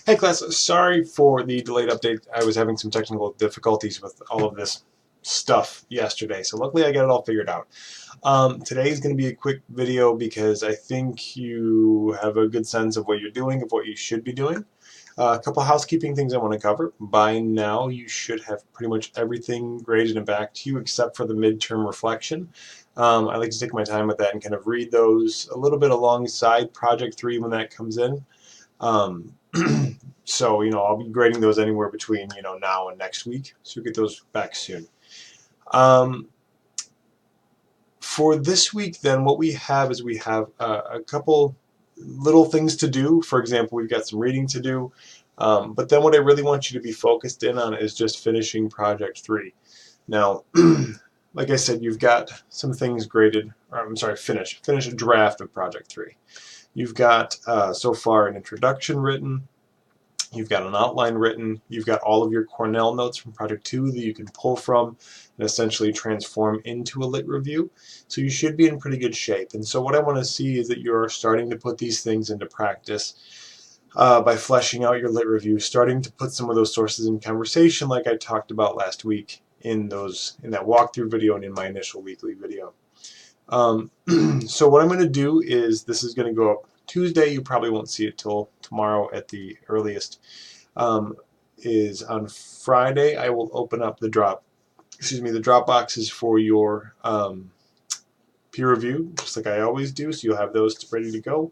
Hey class, sorry for the delayed update. I was having some technical difficulties with all of this stuff yesterday, so luckily I got it all figured out. Today is going to be a quick video because I think you have a good sense of what you're doing, of what you should be doing. A couple housekeeping things I want to cover. By now, you should have pretty much everything graded and back to you except for the midterm reflection. I like to take my time with that and kind of read those a little bit alongside Project 3 when that comes in. Um, so, I'll be grading those anywhere between, now and next week. So you'll get those back soon. Um, for this week, then, what we have is we have a couple little things to do. For example, we've got some reading to do. But then what I really want you to be focused in on is just finishing Project 3. Now, like I said, you've got some things graded, or I'm sorry, finish a draft of Project 3. You've got so far an introduction written. You've got an outline written. You've got all of your Cornell notes from Project 2 that you can pull from and essentially transform into a lit review. So you should be in pretty good shape. And so what I want to see is that you're starting to put these things into practice by fleshing out your lit review, starting to put some of those sources in conversation like I talked about last week in that walkthrough video and in my initial weekly video. So what I'm going to do is this is going to go up Tuesday. You probably won't see it till tomorrow at the earliest. Is on Friday I will open up the drop boxes for your peer review, just like I always do. So you'll have those ready to go,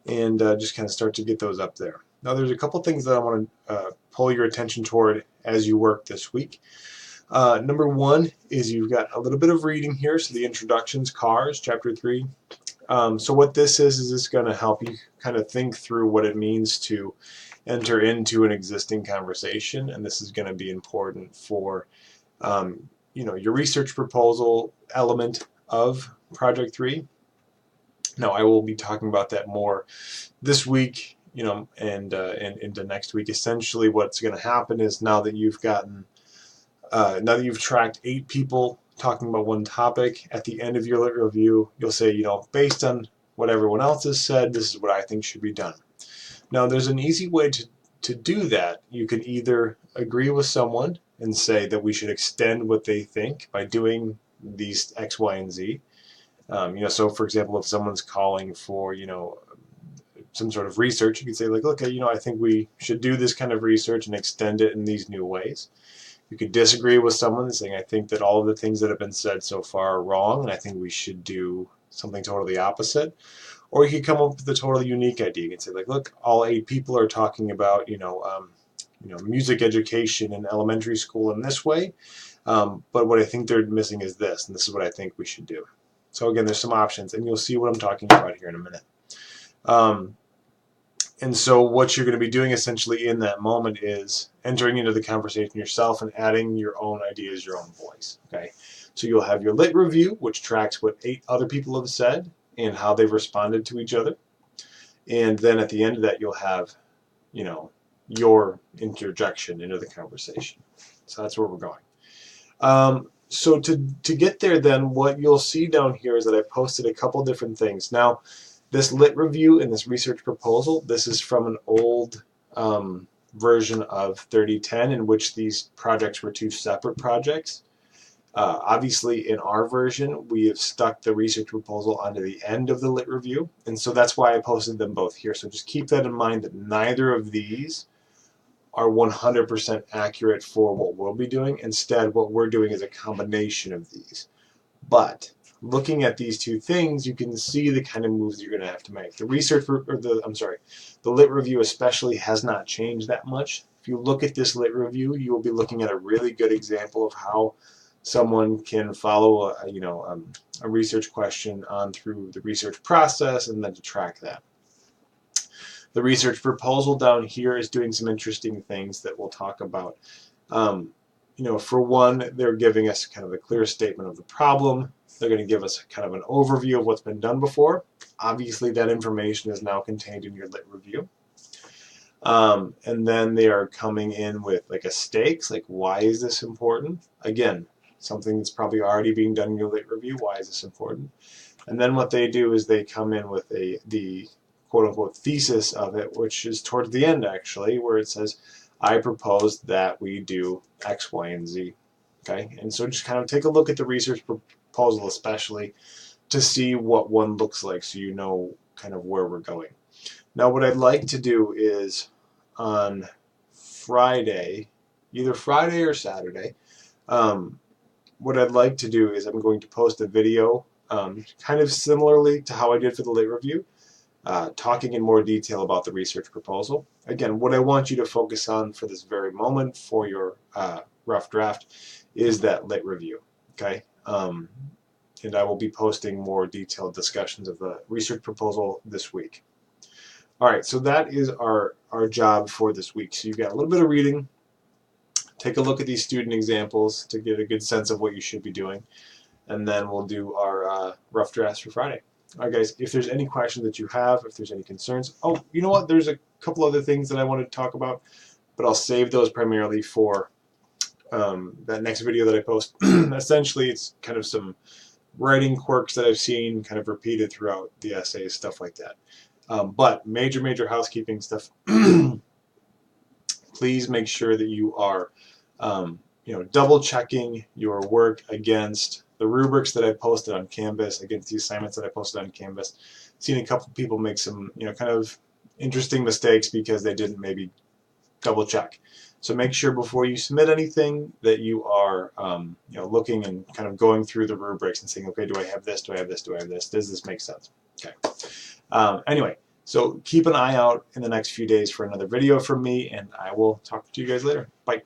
and just kind of start to get those up there. Now there's a couple things that I want to pull your attention toward as you work this week. Number one is you've got a little bit of reading here. So the introductions, Cars, Chapter 3. So what this is this going to help you kind of think through what it means to enter into an existing conversation, and this is going to be important for your research proposal element of Project 3. Now I will be talking about that more this week, and into next week. Essentially what's going to happen is now that you've tracked 8 people talking about one topic, at the end of your lit review, you'll say, based on what everyone else has said, this is what I think should be done. Now, there's an easy way to do that. You can either agree with someone and say that we should extend what they think by doing these X, Y, and Z. So for example, if someone's calling for, some sort of research, you could say, like, look, I think we should do this kind of research and extend it in these new ways. You could disagree with someone saying, I think that all of the things that have been said so far are wrong, and I think we should do something totally opposite. Or you could come up with a totally unique idea. You can say, like, look, all 8 people are talking about, music education in elementary school in this way, but what I think they're missing is this, and this is what I think we should do. So again, there's some options, and you'll see what I'm talking about here in a minute. And so what you're going to be doing essentially in that moment is entering into the conversation yourself and adding your own ideas, your own voice. Okay, so you'll have your lit review, which tracks what 8 other people have said and how they've responded to each other. And then at the end of that, you'll have, your interjection into the conversation. So that's where we're going. So to get there, then what you'll see down here is that I posted a couple different things. Now, this lit review and this research proposal, this is from an old version of 3010 in which these projects were 2 separate projects. Obviously, in our version, we have stuck the research proposal onto the end of the lit review, and so that's why I posted them both here. So just keep that in mind that neither of these are 100% accurate for what we'll be doing. Instead, what we're doing is a combination of these. But looking at these 2 things, you can see the kind of moves you're going to have to make. The lit review especially has not changed that much. If you look at this lit review, you will be looking at a really good example of how someone can follow a research question on through the research process and then to track that. The research proposal down here is doing some interesting things that we'll talk about. For one, they're giving us kind of a clear statement of the problem. They're going to give us kind of an overview of what's been done before. Obviously, that information is now contained in your lit review. And then they are coming in with like a stakes, like why is this important? Again, something that's probably already being done in your lit review. Why is this important? And then what they do is they come in with the quote-unquote thesis of it, which is towards the end actually, where it says, I propose that we do X, Y, and Z. Okay, and so just kind of take a look at the research proposal especially to see what one looks like so you know kind of where we're going. Now what I'd like to do is on Friday, either Friday or Saturday, what I'd like to do is I'm going to post a video kind of similarly to how I did for the lit review, talking in more detail about the research proposal. Again, what I want you to focus on for this very moment for your rough draft is that lit review, okay? And I will be posting more detailed discussions of the research proposal this week. All right, so that is our job for this week. So you've got a little bit of reading. Take a look at these student examples to get a good sense of what you should be doing. And then we'll do our rough drafts for Friday. All right, guys, if there's any questions that you have, if there's any concerns, oh, you know what? There's a couple other things that I wanted to talk about, but I'll save those primarily for that next video that I post. Essentially, it's kind of some writing quirks that I've seen kind of repeated throughout the essays, stuff like that. But major housekeeping stuff. Please make sure that you are double checking your work against the rubrics that I posted on Canvas, against the assignments that I posted on Canvas. Seen a couple people make some kind of interesting mistakes because they didn't maybe double check. So make sure before you submit anything that you are looking and kind of going through the rubrics and saying, okay, do I have this? Do I have this? Do I have this? Does this make sense? Okay. Anyway, so keep an eye out in the next few days for another video from me, and I will talk to you guys later. Bye.